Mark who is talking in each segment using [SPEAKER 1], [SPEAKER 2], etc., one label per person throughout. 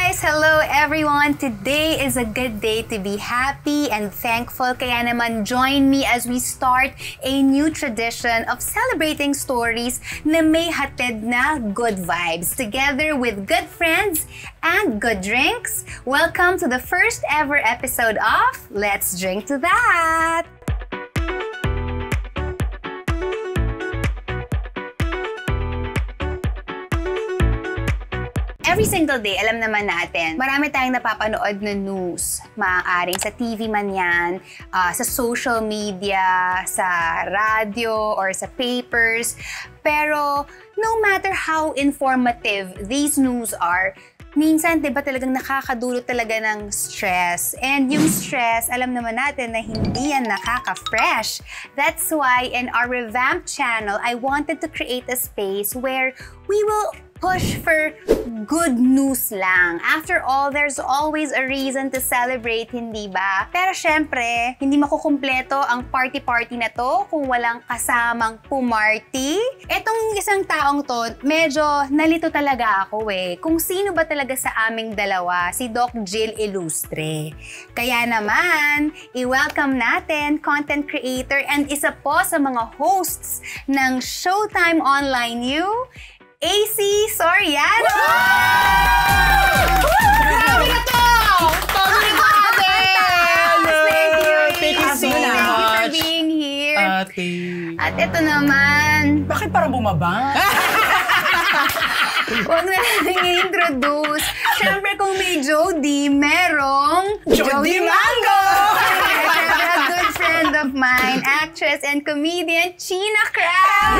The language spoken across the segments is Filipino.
[SPEAKER 1] guys! Hello everyone! Today is a good day to be happy and thankful. Kaya naman join me as we start a new tradition of celebrating stories na may hatid na good vibes. Together with good friends and good drinks, welcome to the first ever episode of Let's Drink to That! Every single day, alam naman natin, marami tayong napapanood na news. Maaaring sa TV man yan, sa social media, sa radyo, or sa papers. Pero no matter how informative these news are, minsan, di ba talagang nakakadulot talaga ng stress. And yung stress, alam naman natin na hindi yan nakaka-fresh. That's why in our revamped channel, I wanted to create a space where we will push for good news lang. After all, there's always a reason to celebrate, hindi ba? Pero syempre, hindi makukumpleto ang party-party na to kung walang kasamang pumarty. Etong isang taong to, medyo nalito talaga ako kung sino ba talaga sa aming dalawa, si Doc Jill Ilustre. Kaya naman, i-welcome natin, content creator and isa po sa mga hosts ng Showtime Online U, AC Soriano!
[SPEAKER 2] Grabe na to! Bago na to, ate!
[SPEAKER 1] Thank you so much! Thank you for being here.
[SPEAKER 2] Ate.
[SPEAKER 1] At ito naman.
[SPEAKER 3] Bakit parang bumaba?
[SPEAKER 1] Huwag na natin i-introduce. Siyempre kung may Jody, merong
[SPEAKER 3] Jody Mango!
[SPEAKER 1] A good friend of mine, actress and comedian, China Crab!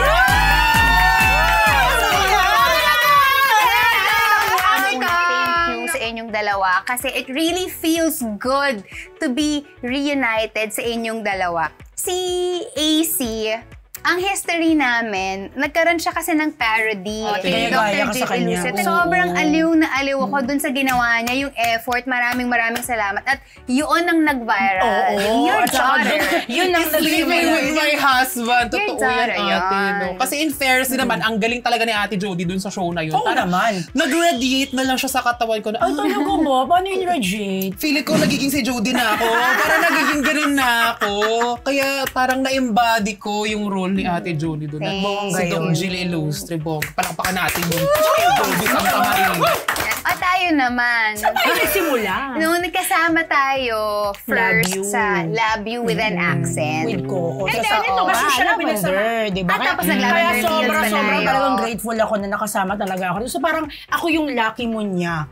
[SPEAKER 1] Inyong dalawa kasi it really feels good to be reunited sa inyong dalawa. Si AC, ang history namin, nagkaroon siya kasi ng parody.
[SPEAKER 3] Kay Dr. Jill Ilustre.
[SPEAKER 1] Sobrang aliw na aliw ako dun sa ginawa niya, yung effort. Maraming salamat. At yun ang nag-viral. Your daughter.
[SPEAKER 3] Yun ang
[SPEAKER 2] Living with my husband.
[SPEAKER 1] Your
[SPEAKER 2] Totoo yan,
[SPEAKER 1] daughter,
[SPEAKER 2] ate.
[SPEAKER 1] yan.
[SPEAKER 2] No? Kasi in fairness naman, ang galing talaga ni Ate Jody dun sa show na yun.
[SPEAKER 3] Oo naman.
[SPEAKER 2] Nag-radiate na lang siya sa katawan ko na,
[SPEAKER 3] Ay, talaga ba? Paano yung radiate?
[SPEAKER 2] feeling ko nagiging si Jody na ako. Parang nagiging ganun na ako. Kaya parang na-embody ko yung role ni Ate Jody doon. Si Doc Jill Ilustre. Palakpakan natin yung Jody Santa Maria.
[SPEAKER 1] At tayo naman.
[SPEAKER 3] Saan tayo nagsimula?
[SPEAKER 1] Nung nagkasama tayo first sa Love You with an Accent.
[SPEAKER 3] With Coco.
[SPEAKER 1] And
[SPEAKER 3] Tapos
[SPEAKER 1] then, ito,
[SPEAKER 3] kasi siya na
[SPEAKER 1] lavender,
[SPEAKER 3] pinagsama. Diba?
[SPEAKER 1] tapos nag-lavender
[SPEAKER 3] Kaya
[SPEAKER 1] reels pa
[SPEAKER 3] sobrang
[SPEAKER 1] tayo.
[SPEAKER 3] talagang grateful ako na nakasama talaga ako. So parang ako yung lucky mo niya.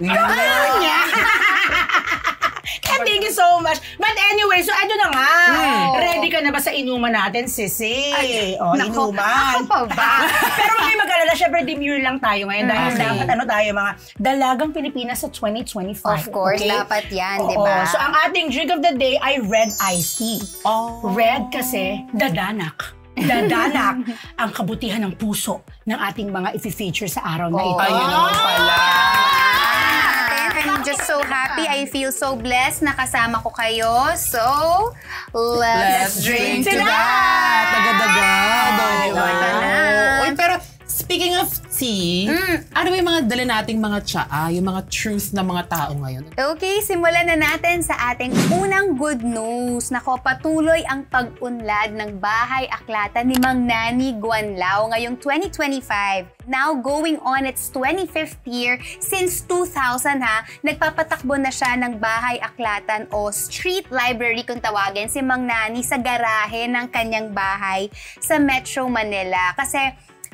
[SPEAKER 3] Thank you so much. But anyway, so ano na nga? Ready ka na ba sa inuman natin, sisi?
[SPEAKER 1] Nako,
[SPEAKER 3] inuman.
[SPEAKER 1] ako pa ba?
[SPEAKER 3] Pero huwag kayo mag-alala, syempre demure lang tayo ngayon dahil dapat tayo mga dalagang Pilipinas sa 2025.
[SPEAKER 1] Of course,
[SPEAKER 3] okay?
[SPEAKER 1] dapat yan,
[SPEAKER 3] Oo.
[SPEAKER 1] di ba?
[SPEAKER 3] So ang ating drink of the day ay red iced tea. Red kasi dadanak. Dadanak ang kabutihan ng puso ng ating mga i-feature sa araw na ito.
[SPEAKER 2] Ayun naman pala.
[SPEAKER 1] I'm just so happy. I feel so blessed na kasama ko kayo. So, let's drink to that!
[SPEAKER 2] Uy, pero speaking of tea, ano ba yung mga dala nating mga tsaa, yung mga truth ng mga tao ngayon?
[SPEAKER 1] Okay, simulan na natin sa ating unang good news. Nako, patuloy ang pag-unlad ng Bahay Aklatan ni Mang Nani Guanlao ngayong 2025. Now going on its 25th year since 2000 nagpapatakbo na siya ng Bahay Aklatan o Street Library kung tawagin si Mang Nani sa garahe ng kanyang bahay sa Metro Manila. Kasi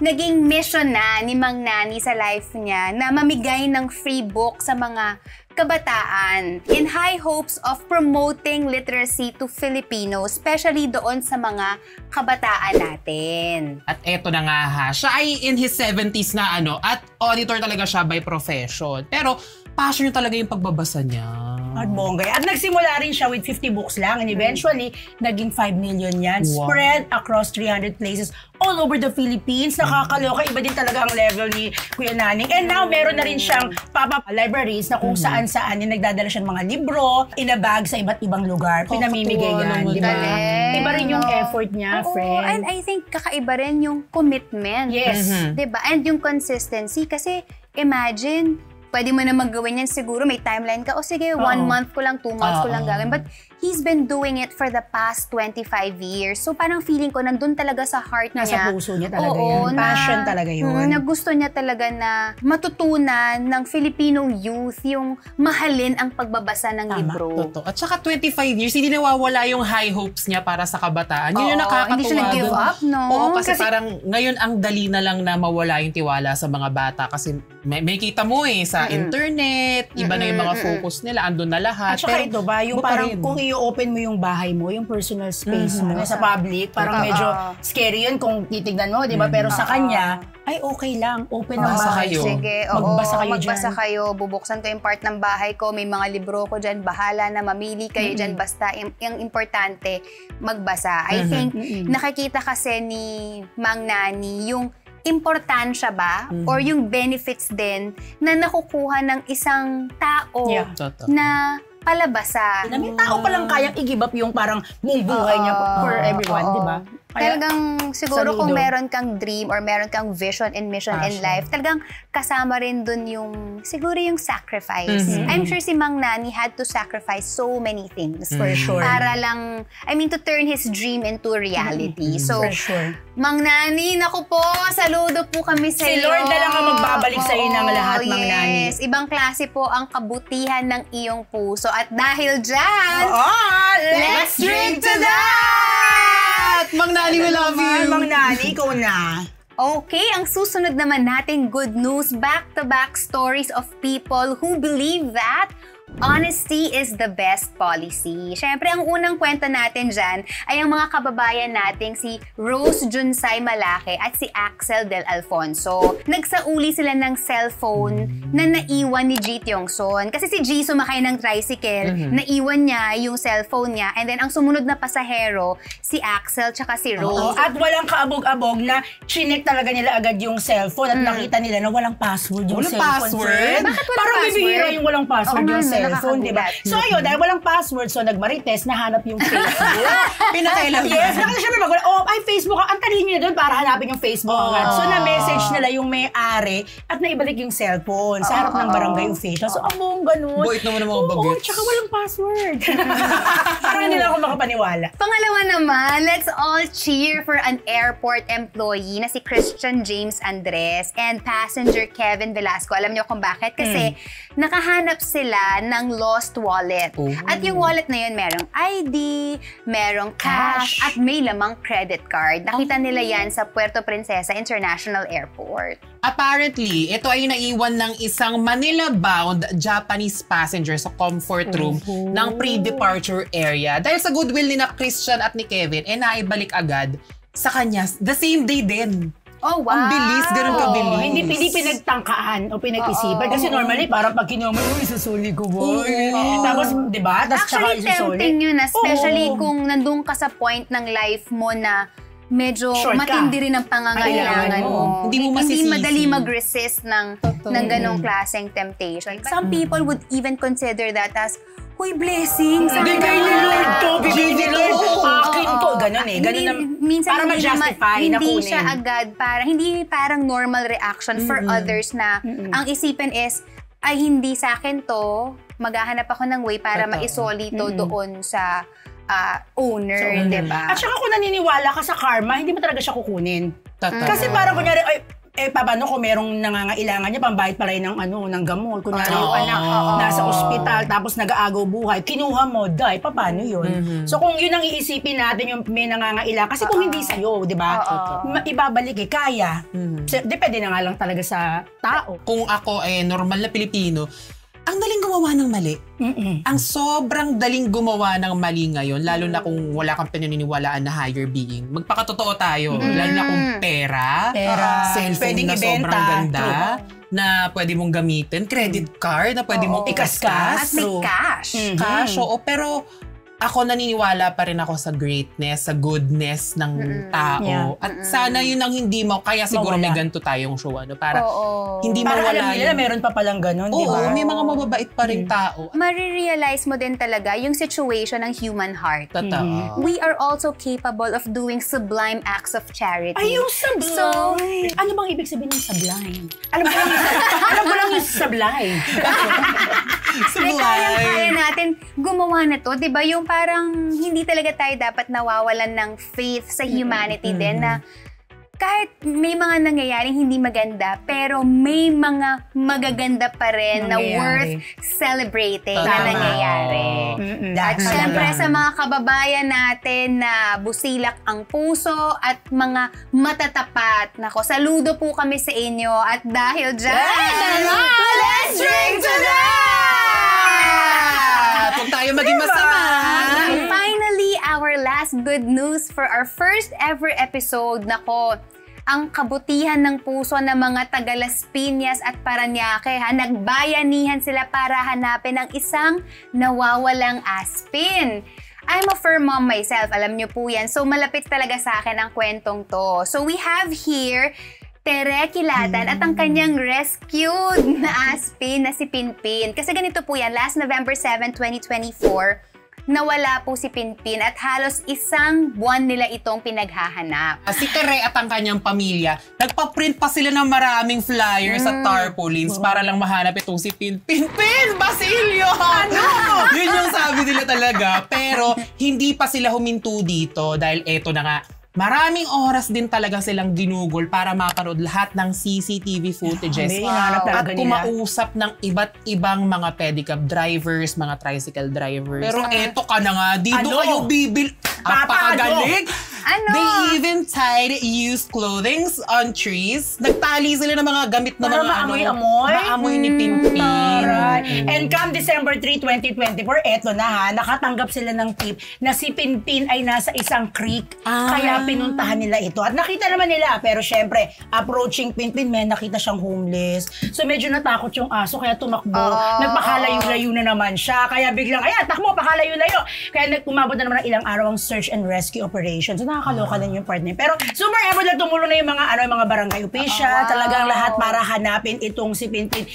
[SPEAKER 1] naging mission na ni Mang Nani sa life niya na mamigay ng free book sa mga kabataan in high hopes of promoting literacy to Filipinos, especially doon sa mga kabataan natin.
[SPEAKER 2] At eto na nga siya ay in his 70s na at auditor talaga siya by profession. Pero passion niya talaga yung pagbabasa niya.
[SPEAKER 3] At bongga. At nagsimula rin siya with 50 books lang and eventually, naging 5 million yan.
[SPEAKER 2] Wow.
[SPEAKER 3] Spread across 300 places all over the Philippines. Nakakaloka. Iba din talaga ang level ni Kuya Naning. And now, meron na rin siyang pop-up libraries na kung saan-saan yung nagdadala siya ng mga libro, in a bag sa iba't ibang lugar. Pinamimigay yan. Di ba? Iba rin yung effort niya, friend.
[SPEAKER 1] And I think kakaiba rin yung commitment.
[SPEAKER 3] Yes.
[SPEAKER 1] Di ba? And yung consistency. Kasi imagine, pwede mo na maggawin yan siguro, may timeline ka, o sige, 1 month ko lang, 2 months ko lang gagawin. But he's been doing it for the past 25 years. So parang feeling ko, nandun talaga sa heart niya.
[SPEAKER 3] Nasa puso niya talaga yan. Passion talaga yun.
[SPEAKER 1] Na gusto niya talaga na matutunan ng Filipino youth yung mahalin ang pagbabasa ng libro.
[SPEAKER 2] Totoo. At saka 25 years, hindi nawawala yung high hopes niya para sa kabataan. Yun yung nakakatuwa.
[SPEAKER 1] Hindi siya nag-give up, no?
[SPEAKER 2] Oo, kasi parang ngayon ang dali na lang na mawala yung tiwala sa mga bata kasi may kita mo sa internet, iba na yung mga focus nila, andun na lahat.
[SPEAKER 3] At saka ito ba, yung parang kung i-open mo yung bahay mo, yung personal space mo sa public, parang medyo scary yun kung titignan mo, di ba? Pero sa kanya, ay okay lang, open ang bahay.
[SPEAKER 1] Sige,
[SPEAKER 3] magbasa kayo dyan.
[SPEAKER 1] Magbasa kayo, bubuksan ko yung part ng bahay ko, may mga libro ko dyan, bahala na, mamili kayo dyan, basta yung importante, magbasa. I think, nakikita kasi ni Mang Nani yung importansya ba or yung benefits din na nakukuha ng isang tao na palabasa.
[SPEAKER 3] Na may tao palang kayang i-give up yung parang buong buhay niya for everyone, di ba?
[SPEAKER 1] Talagang siguro kung meron kang dream or meron kang vision and mission in life, talagang kasama rin dun yung, siguro yung sacrifice. I'm sure si Mang Nani had to sacrifice so many things.
[SPEAKER 3] For sure.
[SPEAKER 1] Para lang, to turn his dream into reality. So,
[SPEAKER 3] for sure.
[SPEAKER 1] Mang Nani, naku po, saludo po kami sa iyo.
[SPEAKER 3] Si Lord na lang ang magbabalik sa iyo ng lahat, Mang Nani.
[SPEAKER 1] Yes, ibang klase po ang kabutihan ng iyong puso. At dahil dyan, let's drink to that!
[SPEAKER 2] Mang Nani, we love you!
[SPEAKER 3] Mang Nani, ikaw na.
[SPEAKER 1] Okay, ang susunod naman natin good news, back-to-back stories of people who believe that honesty is the best policy. Siyempre, ang unang kwento natin dyan ay ang mga kababayan nating si Rose Junsay Malake at si Axel Del Alfonso. Nagsauli sila ng cellphone na naiwan ni G. Tiongson. Kasi si G sumakay ng tricycle, naiwan niya yung cellphone niya, and then ang sumunod na pasahero, si Axel tsaka si Rose.
[SPEAKER 3] At walang kaabog-abog na chinek talaga nila agad yung cellphone at nakita nila na walang password yung
[SPEAKER 2] Walang
[SPEAKER 3] cellphone.
[SPEAKER 2] password?
[SPEAKER 1] Bakit walang
[SPEAKER 3] Parang
[SPEAKER 1] password?
[SPEAKER 3] bibihira yung walang password yung cellphone, di ba?
[SPEAKER 1] nakakagulat.
[SPEAKER 3] So ayun, dahil walang password, so nagmarites, nahanap yung Facebook.
[SPEAKER 2] Pinakailan ba?
[SPEAKER 3] Yes, kasi syempre magulat, ay Facebook, ang talino nila doon para hanapin yung Facebook agad. So na-message nila yung may-ari at naibalik yung cellphone sa harap ng barangay official. So among ganun.
[SPEAKER 2] Boit naman ang mga bagets.
[SPEAKER 3] Oo, tsaka walang password. Parang hindi lang ako makapaniwala.
[SPEAKER 1] Pangalawa naman, let's all cheer for an airport employee na si Christian James Andres and passenger Kevin Velasco. Alam niyo kung bakit? Kasi nakahanap sila ng lost wallet. At yung wallet na yun, merong ID, merong cash, at may lamang credit card. Nakita nila yan sa Puerto Princesa International Airport.
[SPEAKER 2] Apparently, ito ay naiwan ng isang Manila-bound Japanese passenger sa comfort room ng pre-departure area. Dahil sa goodwill ni na Christian at ni Kevin, naibalik agad sa kanya the same day din.
[SPEAKER 1] Oh, wow!
[SPEAKER 2] Ang bilis, ganun kabilis.
[SPEAKER 3] Hindi pinagtangkaan o pinag-isipan. Kasi normally, parang pag kinuha mo, isusuli ko mo. Tapos, di ba?
[SPEAKER 1] Actually, tempting yun, especially kung nandun ka sa point ng life mo na medyo matindi rin ang pangangailangan mo.
[SPEAKER 2] Hindi mo masisisi.
[SPEAKER 1] Hindi madali mag-resist ng ganong klaseng temptation. Some people would even consider that as, "Hoy, blessings!
[SPEAKER 3] Hindi kayo ni Lord to, bigay ni Lord. Akin to. Ganon eh. Ganon na,
[SPEAKER 1] minsan
[SPEAKER 3] para ma-justify na kunin.
[SPEAKER 1] Hindi siya agad, hindi parang normal reaction for others na ang isipin is, ay hindi sa akin to, maghahanap ako ng way para maisoli to doon sa owner, diba?
[SPEAKER 3] At saka kung naniniwala ka sa karma, hindi mo talaga siya kukunin. Kasi parang kunyari, paano kung merong nangangailangan niya, pambayad pala yun ng gamot. Kunyari yung anak, nasa ospital, tapos nag-aagaw buhay, kinuha mo, paano yun? So kung yun ang iisipin natin, yung may nangangailangan, kasi kung hindi sa'yo, di ba? Ibabalik kaya. Depende na nga lang talaga sa tao.
[SPEAKER 2] Kung ako normal na Pilipino, ang daling gumawa ng mali. Ang sobrang daling gumawa ng mali ngayon, lalo na kung wala kang pinaniniwalaan na higher being. Magpakatotoo tayo, lalo na kung pera, cellphone na sobrang ganda, na pwede mong gamitin, credit card na pwede mong ikaskas.
[SPEAKER 1] At may cash.
[SPEAKER 2] Cash, oo. Pero ako naniniwala pa rin ako sa greatness, sa goodness ng tao.
[SPEAKER 3] Yeah.
[SPEAKER 2] At sana yun ang hindi mo, kaya siguro may ganito tayong show, para hindi
[SPEAKER 3] para
[SPEAKER 2] mawala
[SPEAKER 3] alam nila, meron pa palang ganun, di ba?
[SPEAKER 2] Oo, may mga mababait pa rin tao.
[SPEAKER 1] Marirealize mo din talaga yung situation ng human heart.
[SPEAKER 2] Totoo.
[SPEAKER 1] We are also capable of doing sublime acts of charity.
[SPEAKER 3] Ay, yung sublime!
[SPEAKER 1] So,
[SPEAKER 3] ano bang ibig sabihin ng sublime? Alam ko lang yung sublime.
[SPEAKER 1] kaya natin gumawa na to, 'di ba? Yung parang hindi talaga tayo dapat nawawalan ng faith sa humanity din na kahit may mga nangyayaring hindi maganda, pero may mga magaganda pa rin na worth celebrating na nangyayari. At syempre sa mga kababayan natin na busilak ang puso at mga matatapat. Nako, saludo po kami sa inyo at dahil dyan, let's drink to that!
[SPEAKER 2] Huwag tayo maging masama!
[SPEAKER 1] Finally, our last good news for our first ever episode. Nako, ang kabutihan ng puso ng mga taga Las Piñas at Parañaque. Nagbayanihan sila para hanapin ang isang nawawalang aspin. I'm a fur mom myself, alam niyo po yan. So malapit talaga sa akin ang kwentong to. So we have here Tere Kilatan at ang kanyang rescued na aspin na si Pinpin. Kasi ganito po yan, last November 7, 2024, nawala po si Pinpin at halos 1 buwan nila itong pinaghahanap.
[SPEAKER 2] Si Tere at ang kanyang pamilya, nagpa-print pa sila ng maraming flyers at tarpaulins para lang mahanap itong si Pinpin. Basilio! Ano? Yun yung sabi nila talaga. Pero hindi pa sila huminto dito dahil eto na nga, maraming oras din talaga silang ginugol para mapanood lahat ng CCTV footages at kumausap ng iba't ibang mga pedicab drivers, mga tricycle drivers. Pero eto ka na nga, dito kayo bibil. Apakagaling!
[SPEAKER 1] Ano?
[SPEAKER 2] They even tied used clothing on trees. Nagtali sila ng mga gamit na mga
[SPEAKER 3] maamoy-amoy.
[SPEAKER 2] Maamoy ni Pinpin.
[SPEAKER 3] And come December 3, 2024, eto na nakatanggap sila ng tip na si Pinpin ay nasa isang creek. Kaya pinuntahan nila ito. At nakita naman nila, pero syempre, approaching Pinpin, nakita siyang homeless. So medyo natakot yung aso, kaya tumakbo. Nagpakalayo-layo na naman siya. Kaya biglang, takbo, pakalayo-layo. Kaya umabot na naman ng ilang araw ang search and rescue operation. So nakakaloka din yung partner. Pero super effort na tumulong na yung mga barangay official. Talagang lahat para hanapin itong si Pinpin.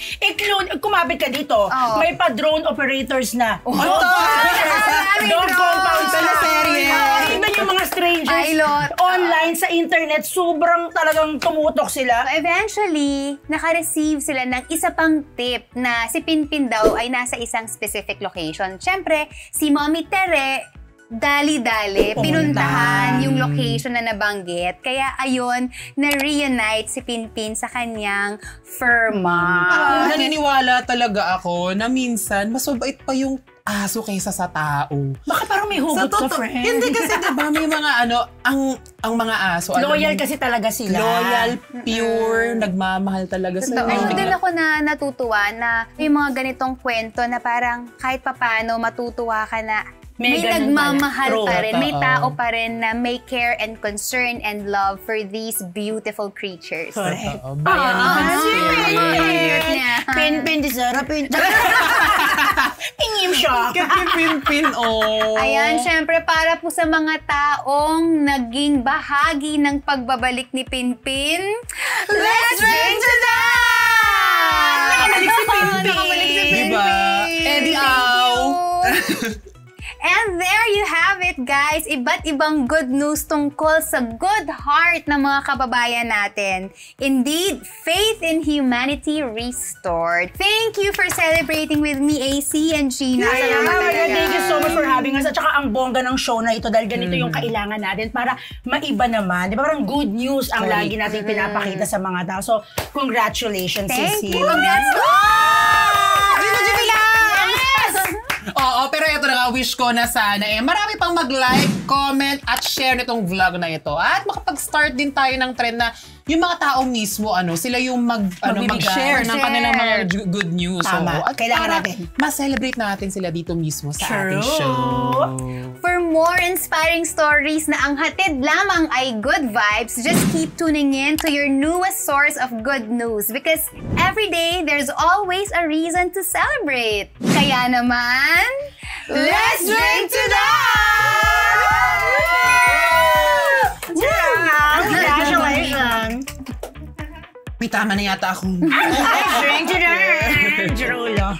[SPEAKER 3] Kumapit ka dito, may pa-drone operators na. Drone compound sa serye. Iba yung mga strangers online sa internet, sobrang talagang tumutok sila.
[SPEAKER 1] Eventually, naka-receive sila ng isa pang tip na si Pinpin daw ay nasa isang specific location. Siyempre, si Mommy Tere, dali-dali, pinuntahan yung location na nabanggit. Kaya ayun, na-reunite si Pinpin sa kanyang fur mom.
[SPEAKER 2] Naniniwala talaga ako na minsan, mas mabait pa yung aso kaysa sa tao.
[SPEAKER 3] Bakit parang may hugot ka, friend?
[SPEAKER 2] Hindi kasi diba may mga ang mga aso.
[SPEAKER 3] Loyal kasi talaga sila.
[SPEAKER 2] Loyal, pure, nagmamahal talaga sila.
[SPEAKER 1] Ayun din ako na natutuwa na yung mga ganitong kwento na parang kahit papano matutuwa ka na may nagmamahal pa rin, may tao pa rin na may care and concern and love for these beautiful creatures.
[SPEAKER 3] Correct.
[SPEAKER 2] Bayanihan spirit.
[SPEAKER 3] Pinpin, di sarap. Ingim siya.
[SPEAKER 2] Pinpin,
[SPEAKER 1] Ayan, syempre para po sa mga taong naging bahagi ng pagbabalik ni Pinpin, let's drink to that!
[SPEAKER 2] Nakabalik si Pinpin.
[SPEAKER 1] Nakabalik si Pinpin.
[SPEAKER 2] Diba? Eddie Au.
[SPEAKER 1] And there you have it, guys. Iba't ibang good news tungkol sa good heart ng mga kababayan natin. Indeed, faith in humanity restored. Thank you for celebrating with me, AC and Gina.
[SPEAKER 3] Thank you so much for having us. At saka ang bongga ng show na ito dahil ganito yung kailangan natin para maiba naman. Di ba? Parang good news ang lagi natin pinapakita sa mga tao. So, congratulations,
[SPEAKER 1] Thank
[SPEAKER 3] Sissy.
[SPEAKER 1] you. Congrats.
[SPEAKER 2] Oo, pero ito na nga, wish ko na sana marami pang mag-like, comment, at share nitong vlog na ito. At makapag-start din tayo ng trend na yung mga tao mismo, sila yung mag-share ng kanilang mga good news.
[SPEAKER 3] Tama.
[SPEAKER 2] At
[SPEAKER 3] kailangan natin.
[SPEAKER 2] Ma-celebrate natin sila dito mismo sa ating show.
[SPEAKER 1] For more inspiring stories na ang hatid lamang ay good vibes, just keep tuning in to your newest source of good news because every day there's always a reason to celebrate. Kaya naman, Let's drink to that!
[SPEAKER 3] Congratulations!
[SPEAKER 2] May tama na yata akong...
[SPEAKER 3] Let's drink to that! Jurulo.